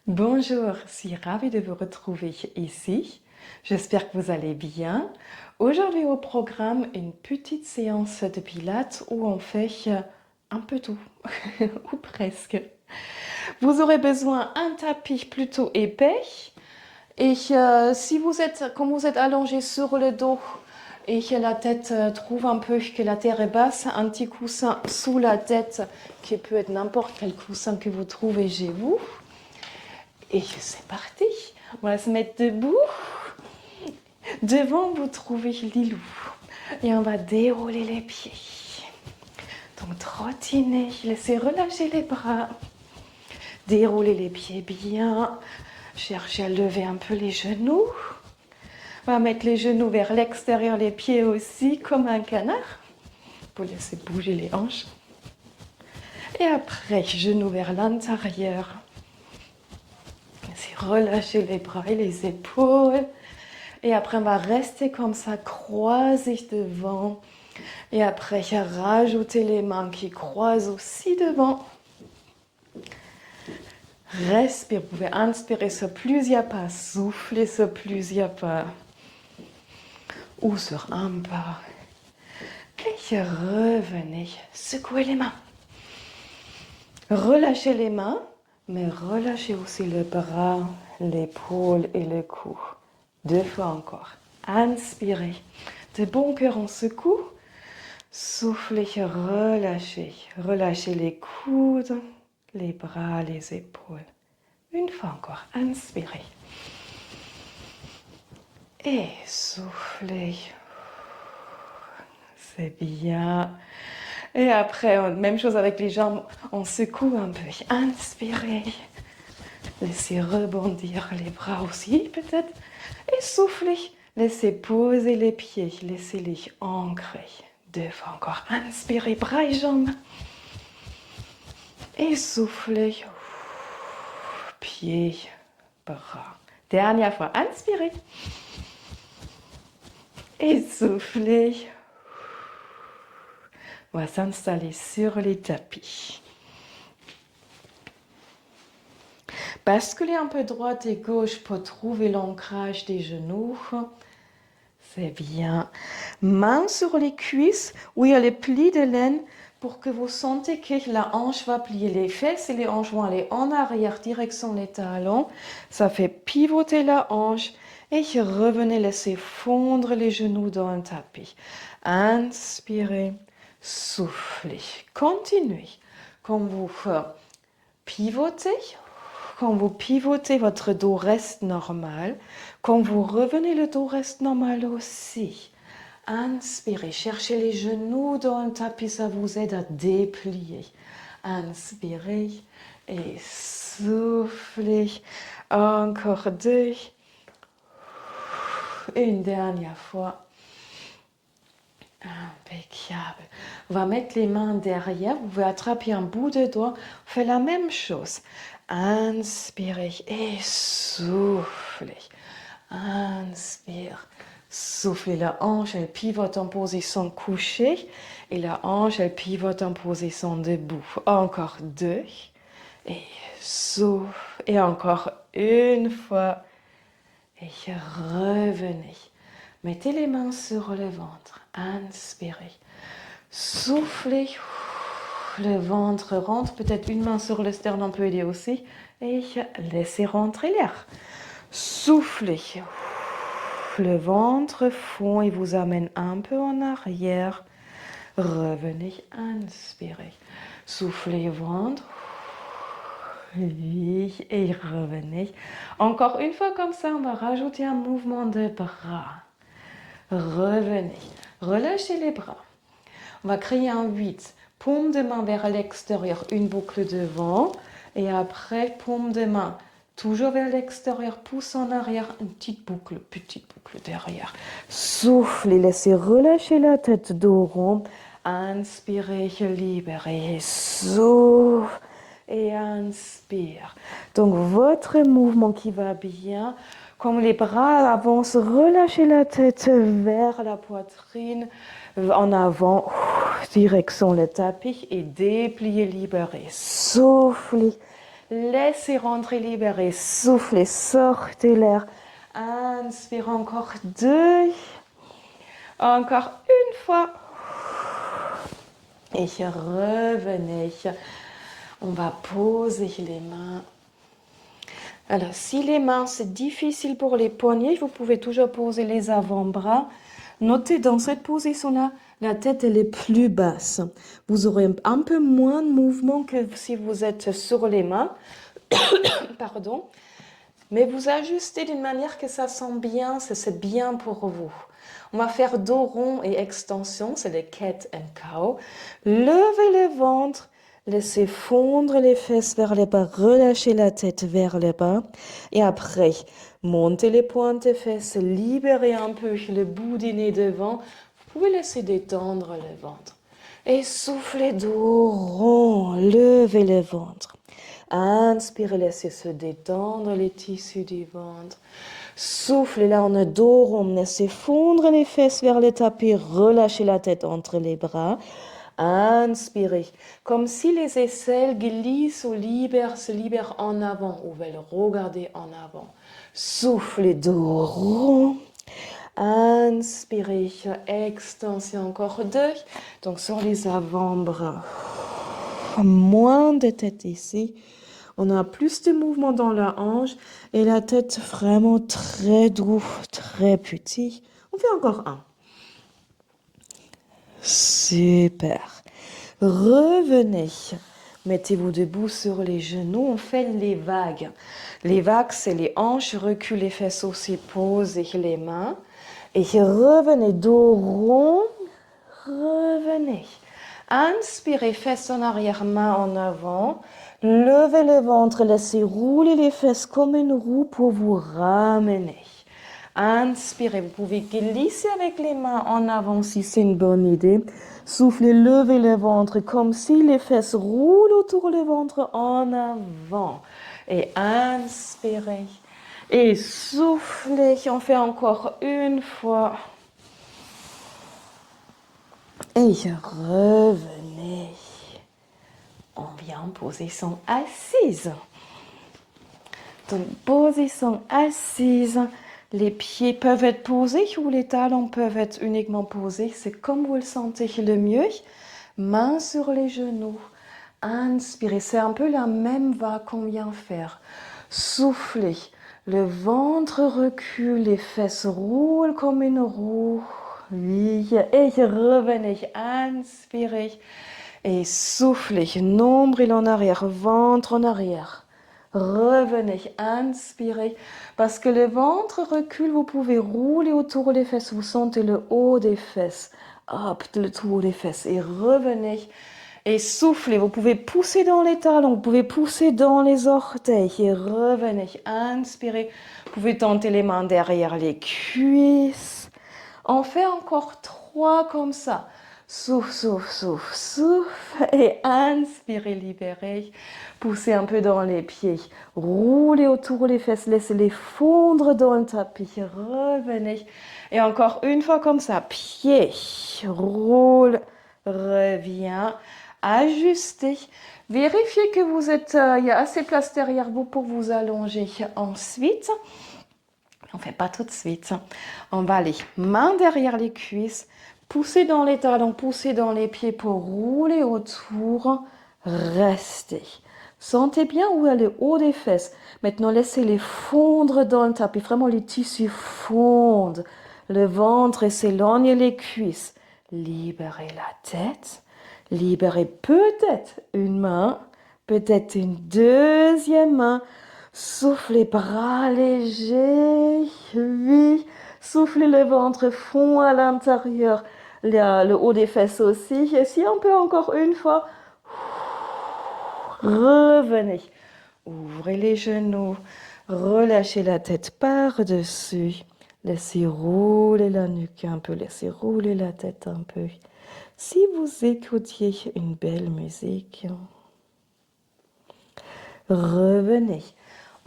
Bonjour, je suis ravie de vous retrouver ici. J'espère que vous allez bien. Aujourd'hui au programme, une petite séance de pilates où on fait un peu tout, ou presque. Vous aurez besoin d'un tapis plutôt épais. Et si vous êtes, comme vous êtes allongé sur le dos et que la tête trouve un peu que la terre est basse, un petit coussin sous la tête qui peut être n'importe quel coussin que vous trouvez chez vous. Et c'est parti. On va se mettre debout. Devant, vous trouvez Lilou. Et on va dérouler les pieds. Donc, trottiner, laissez relâcher les bras. Dérouler les pieds bien. Cherchez à lever un peu les genoux. On va mettre les genoux vers l'extérieur, les pieds aussi, comme un canard. Pour laisser bouger les hanches. Et après, genoux vers l'intérieur. Laissez relâcher les bras et les épaules. Et après, on va rester comme ça, croisés devant. Et après, rajouter les mains qui croisent aussi devant. Respire, vous pouvez inspirer sur plusieurs pas, souffler sur plusieurs pas. Ou sur un pas. Et revenez, secouez les mains. Relâchez les mains, mais relâchez aussi le bras, l'épaule et le cou. 2 fois encore. Inspirez. De bon cœur, on secoue. Soufflez, relâchez. Relâchez les coudes, les bras, les épaules. Une fois encore. Inspirez. Et soufflez. C'est bien. Et après, même chose avec les jambes, on secoue un peu. Inspirez. Laissez rebondir les bras aussi, peut-être. Et soufflez. Laissez poser les pieds. Laissez-les ancrer. 2 fois encore. Inspirez, bras et jambes. Et soufflez. Pieds, bras. Dernière fois. Inspirez. Et soufflez. On va s'installer sur les tapis. Basculez un peu droite et gauche pour trouver l'ancrage des genoux. C'est bien. Main sur les cuisses où il y a les plis de laine pour que vous sentez que la hanche va plier. Les fesses et les hanches vont aller en arrière, direction les talons. Ça fait pivoter la hanche et revenez laisser fondre les genoux dans un tapis. Inspirez, soufflez. Continuez. Quand vous pivotez, votre dos reste normal. Quand vous revenez, le dos reste normal aussi. Inspirez, cherchez les genoux dans le tapis, ça vous aide à déplier. Inspirez et soufflez. Encore 2. Une dernière fois. Impeccable. On va mettre les mains derrière. Vous pouvez attraper un bout de doigt. On fait la même chose. Inspirez et soufflez. Inspire. Soufflez. La hanche, elle pivote en position couchée. Et la hanche, elle pivote en position debout. Encore 2. Et souffle. Et encore une fois. Et revenez. Mettez les mains sur le ventre. Inspirez. Soufflez. Le ventre rentre. Peut-être une main sur le sternum peut aider aussi. Et laissez rentrer l'air. Soufflez. Le ventre fond et vous amène un peu en arrière. Revenez. Inspirez. Soufflez ventre. Oui, et revenez. Encore une fois comme ça, on va rajouter un mouvement de bras. Revenez. Relâchez les bras. On va créer un 8. Paume de main vers l'extérieur, une boucle devant. Et après, paume de main toujours vers l'extérieur, pouce en arrière, une petite boucle derrière. Soufflez, laissez relâcher la tête, dos rond. Inspirez, libérez, souffle. Et inspire. Donc votre mouvement qui va bien. Comme les bras avancent, relâchez la tête vers la poitrine, en avant, direction le tapis et dépliez, libérez. Soufflez, Laissez rentrer, libérer. Soufflez, sortez l'air. Inspirez encore 2. Encore une fois. Et revenez. On va poser les mains. Alors, si les mains, c'est difficile pour les poignets, vous pouvez toujours poser les avant-bras. Notez dans cette position-là, la tête elle est plus basse. Vous aurez un peu moins de mouvement que si vous êtes sur les mains. Pardon. Mais vous ajustez d'une manière que ça sent bien, c'est bien pour vous. On va faire dos rond et extension, c'est le cat and cow. Levez le ventre, laissez fondre les fesses vers le bas, relâchez la tête vers le bas. Et après, montez les pointes des fesses, libérez un peu le bout du nez devant. Vous pouvez laisser détendre le ventre. Et soufflez dos rond, levez le ventre. Inspirez, laissez se détendre les tissus du ventre. Soufflez, là on a dos rond, laissez fondre les fesses vers le tapis, relâchez la tête entre les bras. Inspirez, comme si les aisselles glissent ou se libèrent en avant, ou veulent regarder en avant. Soufflez, dos rond. Inspirez, extension encore 2. Donc sur les avant-bras, moins de tête ici. On a plus de mouvement dans la hanche et la tête vraiment très doux, très petit. On fait encore un. Super. Revenez. Mettez-vous debout sur les genoux. On fait les vagues. Les vagues, c'est les hanches. Recule les fesses aussi. Posez les mains. Et revenez. Dos rond. Revenez. Inspirez, fesses en arrière, main en avant. Levez le ventre, laissez rouler les fesses comme une roue pour vous ramener. Inspirez, vous pouvez glisser avec les mains en avant si c'est une bonne idée. Soufflez, levez le ventre comme si les fesses roulent autour du ventre en avant. Et inspirez. Et soufflez, on fait encore une fois. Et revenez. On vient en position assise. Donc, position assise. Les pieds peuvent être posés ou les talons peuvent être uniquement posés. C'est comme vous le sentez le mieux. Main sur les genoux. Inspirez. C'est un peu la même vague qu'on vient faire. Soufflez. Le ventre recule. Les fesses roulent comme une roue. Oui. Et revenez. Inspirez. Et soufflez, nombril en arrière, ventre en arrière. Revenez, inspirez. Parce que le ventre recule, vous pouvez rouler autour des fesses. Vous sentez le haut des fesses. Hop, le tour des fesses. Et revenez. Et soufflez. Vous pouvez pousser dans les talons. Vous pouvez pousser dans les orteils. Et revenez. Inspirez. Vous pouvez tenter les mains derrière les cuisses. On fait encore 3 comme ça. Souffle, souffle, souffle, souffle. Et inspirez, libérez. Poussez un peu dans les pieds. Roulez autour des fesses. Laissez-les fondre dans le tapis. Revenez. Et encore une fois comme ça. Pied. Roule. Reviens. Ajustez. Vérifiez que vous êtes... il y a assez de place derrière vous pour vous allonger. Ensuite... On ne fait pas tout de suite. On va aller main derrière les cuisses, pousser dans les talons, pousser dans les pieds pour rouler autour. Restez. Sentez bien où est le haut des fesses. Maintenant, laissez-les fondre dans le tapis. Vraiment, les tissus fondent. Le ventre et s'éloigne les cuisses. Libérez la tête. Libérez peut-être une main, peut-être une deuxième main. Soufflez, bras légers, oui. Soufflez, le ventre fond à l'intérieur, le haut des fesses aussi. Et si on peut encore une fois, revenez. Ouvrez les genoux, relâchez la tête par-dessus. Laissez rouler la nuque un peu, laissez rouler la tête un peu. Si vous écoutiez une belle musique, revenez.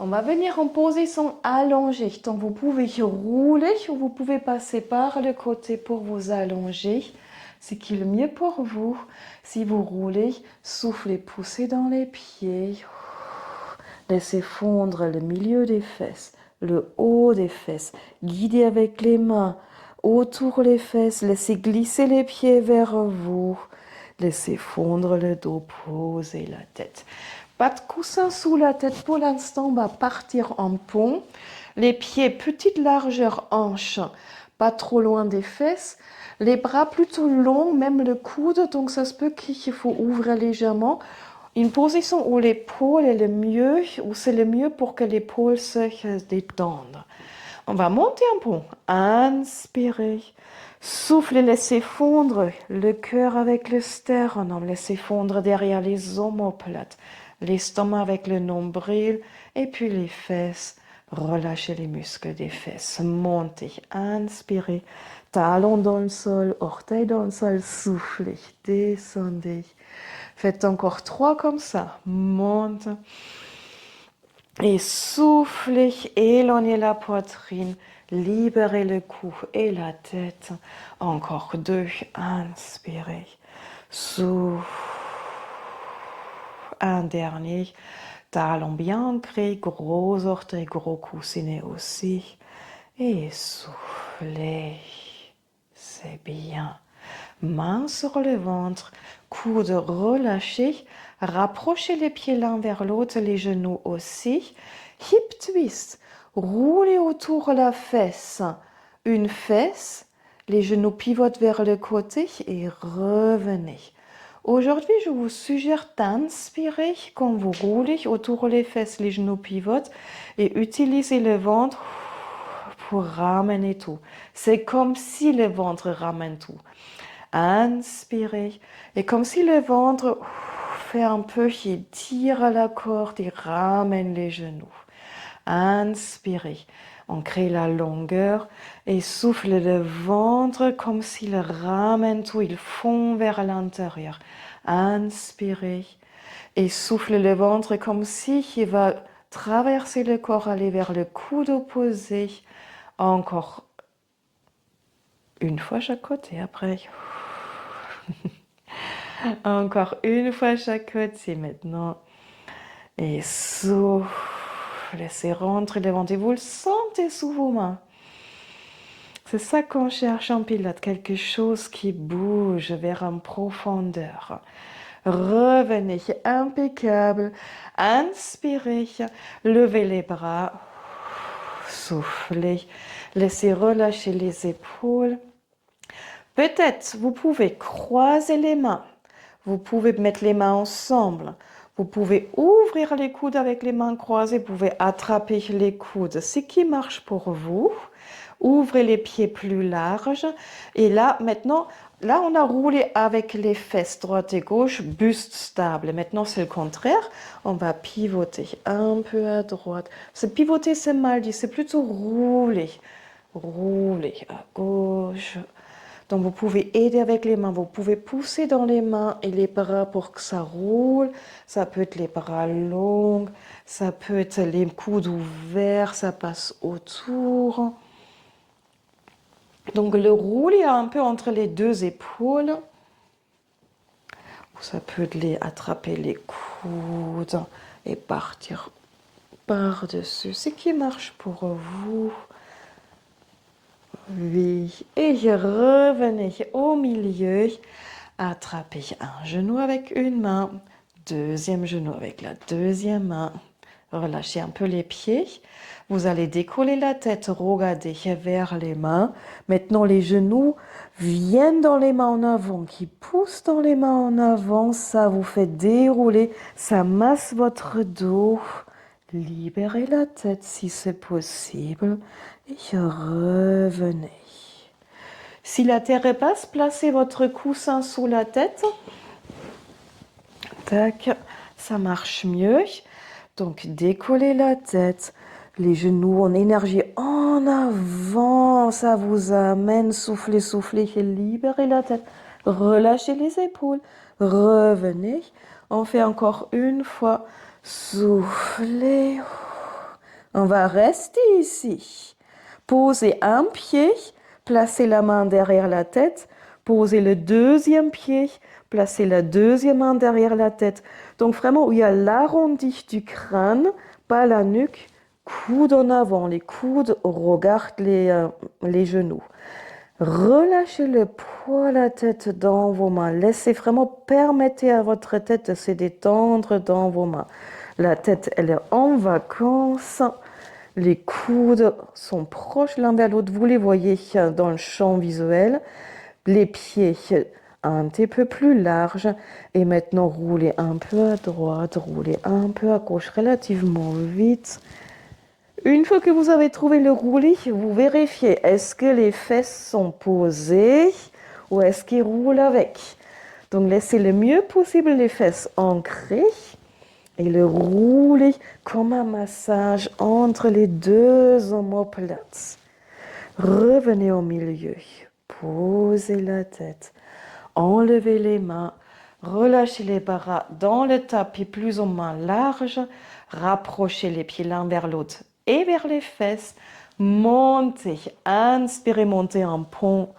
On va venir en position allongée. Donc vous pouvez rouler ou vous pouvez passer par le côté pour vous allonger. Ce qui est le mieux pour vous. Si vous roulez, soufflez, poussez dans les pieds. Laissez fondre le milieu des fesses, le haut des fesses. Guidez avec les mains autour les fesses. Laissez glisser les pieds vers vous. Laissez fondre le dos, posez la tête. Pas de coussin sous la tête pour l'instant, on va partir en pont. Les pieds, petite largeur hanche, pas trop loin des fesses. Les bras plutôt longs, même le coude, donc ça se peut qu'il faut ouvrir légèrement. Une position où l'épaule est le mieux, où c'est le mieux pour que l'épaule se détende. On va monter un pont. Inspirez. Soufflez, laissez fondre le cœur avec le sternum. Laissez fondre derrière les omoplates. L'estomac avec le nombril. Et puis les fesses. Relâchez les muscles des fesses. Montez. Inspirez. Talon dans le sol. Orteil dans le sol. Soufflez. Descendez. Faites encore 3 comme ça. Monte. Et soufflez, éloignez la poitrine, libérez le cou et la tête. Encore 2, inspirez, souffle. Un dernier, talon bien ancré, gros orteil, gros coussinet aussi. Et soufflez, c'est bien. Main sur le ventre, coude relâché. Rapprochez les pieds l'un vers l'autre, les genoux aussi. Hip twist. Roulez autour la fesse. Une fesse. Les genoux pivotent vers le côté et revenez. Aujourd'hui, je vous suggère d'inspirer quand vous roulez autour les fesses, les genoux pivotent et utilisez le ventre pour ramener tout. C'est comme si le ventre ramène tout. Inspirez. Et comme si le ventre fait un peu, il tire la corde, il ramène les genoux. Inspirez. On crée la longueur et souffle le ventre comme s'il ramène tout, il fond vers l'intérieur. Inspirez. Et souffle le ventre comme si il va traverser le corps, aller vers le coude opposé. Encore une fois chaque côté après. Encore une fois chaque côté maintenant. Et souffle. Laissez rentrer le ventre. Et vous le sentez sous vos mains. C'est ça qu'on cherche en pilote. Quelque chose qui bouge vers une profondeur. Revenez. Impeccable. Inspirez. Levez les bras. Soufflez. Laissez relâcher les épaules. Peut-être vous pouvez croiser les mains. Vous pouvez mettre les mains ensemble. Vous pouvez ouvrir les coudes avec les mains croisées. Vous pouvez attraper les coudes. Ce qui marche pour vous. Ouvrez les pieds plus larges. Et là, maintenant, là, on a roulé avec les fesses droite et gauche, buste stable. Maintenant, c'est le contraire. On va pivoter un peu à droite. Ce pivoter, c'est mal dit. C'est plutôt rouler. Rouler à gauche. Donc, vous pouvez aider avec les mains. Vous pouvez pousser dans les mains et les bras pour que ça roule. Ça peut être les bras longs. Ça peut être les coudes ouverts. Ça passe autour. Donc, le rouler un peu entre les deux épaules. Ça peut être attraper les coudes et partir par-dessus. Ce qui marche pour vous. Oui, et revenez au milieu, attrapez un genou avec une main, deuxième genou avec la deuxième main, relâchez un peu les pieds, vous allez décoller la tête, regarder vers les mains, maintenant les genoux viennent dans les mains en avant, qui poussent dans les mains en avant, ça vous fait dérouler, ça masse votre dos. Libérez la tête si c'est possible et revenez. Si la terre est basse, placez votre coussin sous la tête. Tac, ça marche mieux. Donc décollez la tête, les genoux en énergie en avant, ça vous amène, soufflez, soufflez, libérez la tête, relâchez les épaules, revenez. On fait encore une fois. Soufflez. On va rester ici. Posez un pied, placez la main derrière la tête, posez le deuxième pied, placez la deuxième main derrière la tête. Donc vraiment où il y a l'arrondi du crâne, pas la nuque, coude en avant, les coudes regardent les genoux. Relâchez le poids de la tête dans vos mains. Laissez vraiment, permettez à votre tête de se détendre dans vos mains. La tête, elle est en vacances. Les coudes sont proches l'un vers l'autre. Vous les voyez dans le champ visuel. Les pieds un petit peu plus larges. Et maintenant, roulez un peu à droite, roulez un peu à gauche relativement vite. Une fois que vous avez trouvé le roulis, vous vérifiez est-ce que les fesses sont posées ou est-ce qu'ils roulent avec. Donc laissez le mieux possible les fesses ancrées et le rouler comme un massage entre les deux omoplates. Revenez au milieu, posez la tête, enlevez les mains, relâchez les bras dans le tapis plus ou moins large, rapprochez les pieds l'un vers l'autre et vers les fesses, montez, inspirez, montez en pont,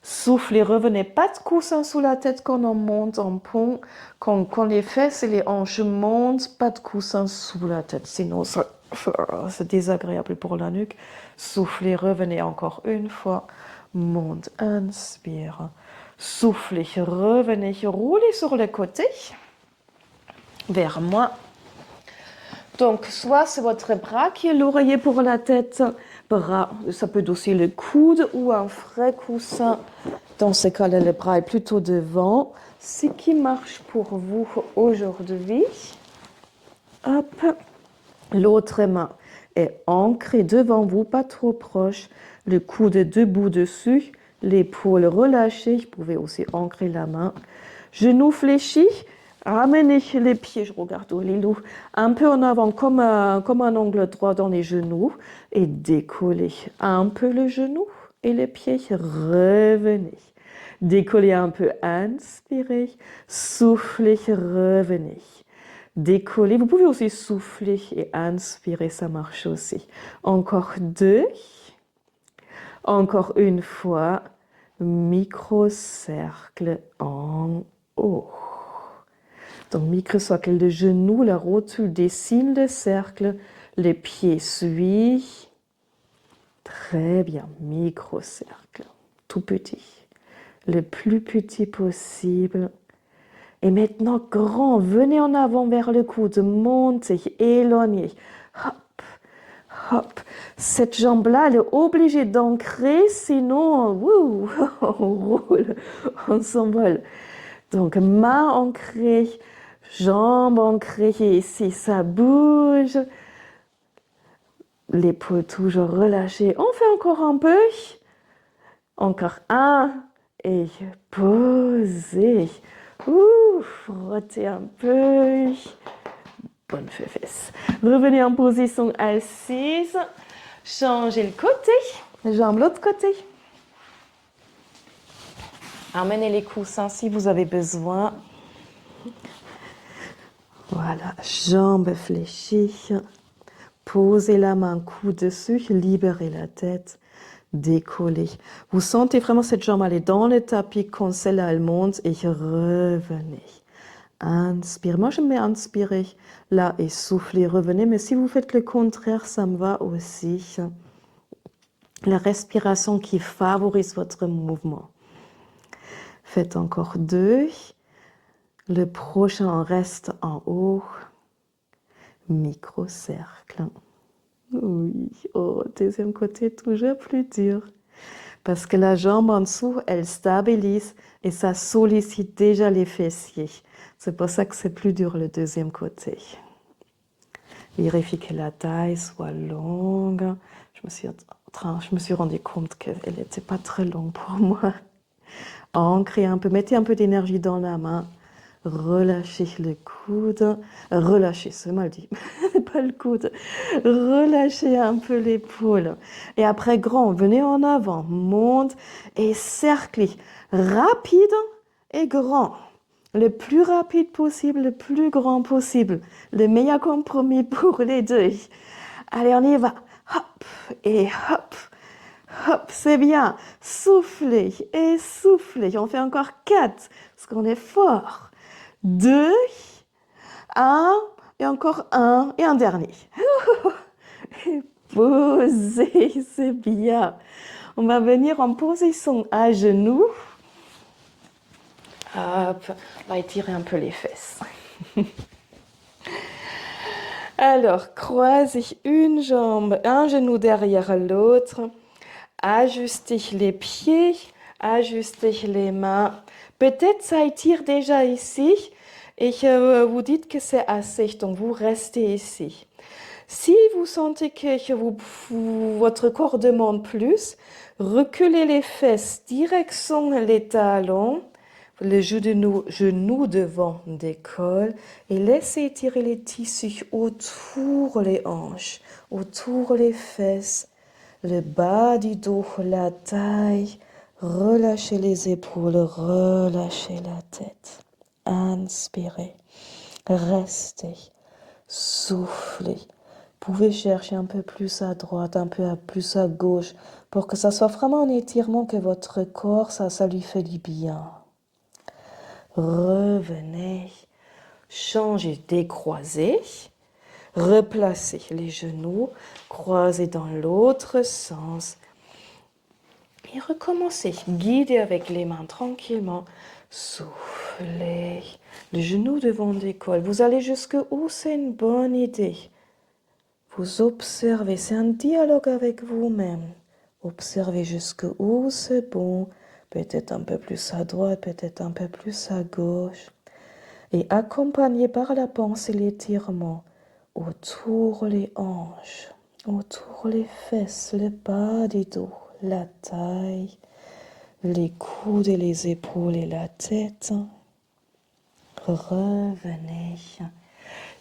soufflez, revenez, pas de coussin sous la tête quand on monte en pont, quand les fesses et les hanches montent, pas de coussin sous la tête, sinon c'est désagréable pour la nuque. Soufflez, revenez encore une fois, monte, inspire, soufflez, revenez, roulez sur le côté, vers moi. Donc, soit c'est votre bras qui est l'oreiller pour la tête, bras, ça peut être aussi le coude ou un frais coussin. Dans ce cas-là, le bras est plutôt devant. Ce qui marche pour vous aujourd'hui. Hop. L'autre main est ancrée devant vous, pas trop proche. Le coude debout dessus, l'épaule relâchée. Vous pouvez aussi ancrer la main. Genoux fléchis. Ramenez les pieds, je regarde Lilou, un peu en avant comme un angle droit dans les genoux et décollez un peu le genou et les pieds, revenez. Décollez un peu, inspirez, soufflez, revenez. Décollez, vous pouvez aussi souffler et inspirer, ça marche aussi. Encore deux, encore une fois, micro-cercle en haut. Donc, micro-cercle de genoux, la rotule dessine le cercle, les pieds suivent. Très bien, micro-cercle, tout petit, le plus petit possible. Et maintenant, grand, venez en avant vers le coude, montez, éloignez. Hop, hop. Cette jambe-là, elle est obligée d'ancrer, sinon, on roule, on s'envole. Donc, main ancrée, jambes ancrées, ici ça bouge. L'épaule toujours relâchée. On fait encore un peu. Encore un. Et posez. Frottez un peu. Bonne fesse. Revenez en position assise. Changez le côté. Jambe l'autre côté. Amenez les coussins si vous avez besoin. Voilà, jambes fléchies. Posez la main coude dessus, libérez la tête, décollez. Vous sentez vraiment cette jambe aller dans le tapis quand celle-là elle monte et revenez. Inspirez. Moi, je mets inspirer là et soufflez, revenez. Mais si vous faites le contraire, ça me va aussi. La respiration qui favorise votre mouvement. Faites encore deux. Le prochain reste en haut. Micro-cercle. Oui, deuxième côté, toujours plus dur. Parce que la jambe en dessous, elle stabilise et ça sollicite déjà les fessiers. C'est pour ça que c'est plus dur le deuxième côté. Vérifiez que la taille soit longue. Je me suis rendu compte qu'elle n'était pas très longue pour moi. Ancrez un peu, mettez un peu d'énergie dans la main. Relâchez le coude. Relâchez, c'est mal dit. Pas le coude. Relâchez un peu l'épaule. Et après, grand, venez en avant. Monte et cerclez. Rapide et grand. Le plus rapide possible, le plus grand possible. Le meilleur compromis pour les deux. Allez, on y va. Hop et hop. Hop, c'est bien. Soufflez et soufflez. On fait encore 4 parce qu'on est fort. 2, 1. Et encore un et un dernier. Et posez, c'est bien. On va venir en position à genoux. Hop, on va étirer un peu les fesses. Alors, croisez une jambe, un genou derrière l'autre. Ajustez les pieds, ajustez les mains. Peut-être ça étire déjà ici et vous dites que c'est assez, donc vous restez ici. Si vous sentez que votre corps demande plus, reculez les fesses, direction les talons, le genou devant décolle et laissez étirer les tissus autour les hanches, autour les fesses, le bas du dos, la taille. Relâchez les épaules, relâchez la tête. Inspirez, restez, soufflez. Vous pouvez chercher un peu plus à droite, un peu plus à gauche, pour que ça soit vraiment un étirement que votre corps, ça lui fait du bien. Revenez, changez, décroisez, replacez les genoux, croisez dans l'autre sens. Et recommencez, guidez avec les mains tranquillement, soufflez, le genou devant décolle. Vous allez jusqu'où c'est une bonne idée. Vous observez, c'est un dialogue avec vous-même. Observez jusqu'où c'est bon, peut-être un peu plus à droite, peut-être un peu plus à gauche. Et accompagné par la pensée l'étirement autour les hanches, autour les fesses, le bas du dos, la taille, les coudes et les épaules et la tête. Revenez.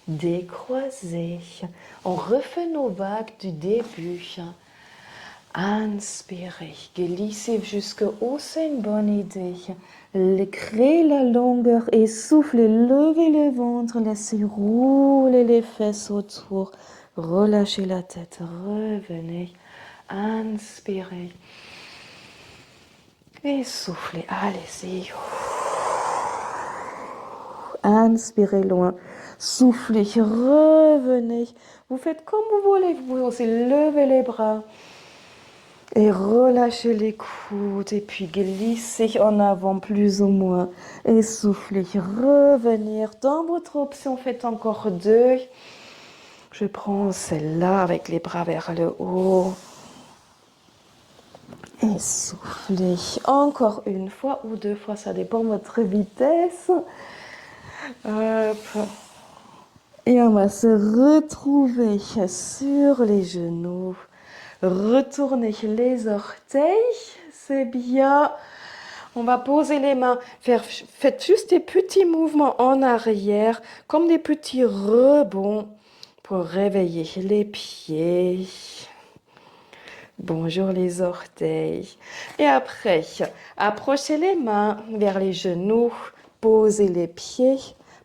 Décroisez. On refait nos vagues du début. Inspirez, glissez jusqu'au c'est une bonne idée. Créez la longueur et soufflez, levez le ventre, laissez rouler les fesses autour. Relâchez la tête, revenez. Inspirez. Et soufflez, allez-y. Inspirez loin, soufflez, revenez. Vous faites comme vous voulez, vous pouvez aussi lever les bras et relâcher les coudes et puis glisser en avant plus ou moins et soufflez, revenir. Dans votre option, faites encore deux. Je prends celle-là avec les bras vers le haut. Et soufflez encore une fois ou deux fois, ça dépend de votre vitesse. Hop. Et on va se retrouver sur les genoux. Retournez les orteils, c'est bien. On va poser les mains. Faites juste des petits mouvements en arrière, comme des petits rebonds pour réveiller les pieds. Bonjour les orteils. Et après, approchez les mains vers les genoux, posez les pieds,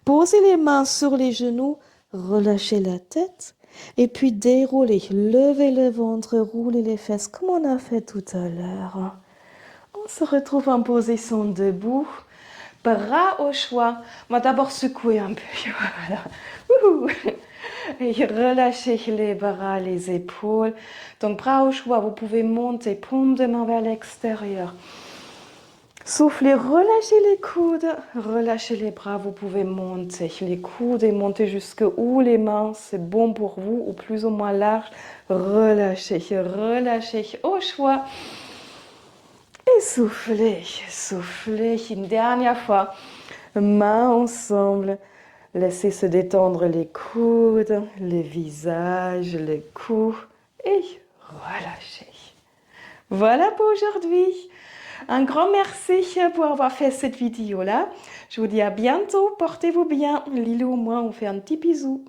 posez les mains sur les genoux, relâchez la tête et puis déroulez, levez le ventre, roulez les fesses comme on a fait tout à l'heure. On se retrouve en position debout, bras au choix. On va d'abord secouer un peu. Voilà. Et relâchez les bras, les épaules. Donc bras au choix, vous pouvez monter, paume de main vers l'extérieur. Soufflez, relâchez les coudes, relâchez les bras, vous pouvez monter les coudes et monter jusqu'où les mains, c'est bon pour vous, ou plus ou moins large. Relâchez, relâchez au choix. Et soufflez, soufflez une dernière fois. Mains ensemble. Laissez se détendre les coudes, le visage, le cou et relâchez. Voilà pour aujourd'hui. Un grand merci pour avoir fait cette vidéo-là. Je vous dis à bientôt. Portez-vous bien. Lilou, moi, on fait un petit bisou.